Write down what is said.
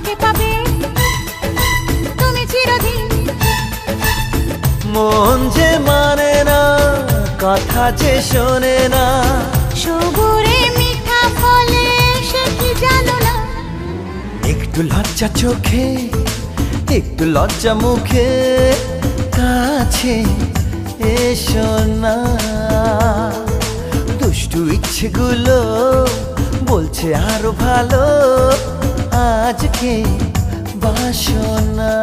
আমাকে পাবে তুমি চিরদিন। মন যে মানে না, কথা যে শোনে না, সবুরে মিঠা ফলে সে কি জানো না। একটু লজ্জা চোখে, একটু লজ্জা মুখে, কাছে এসো না। দুষ্টু ইচ্ছেগুলো বলছে আরো ভালো, আজকে বাসনা।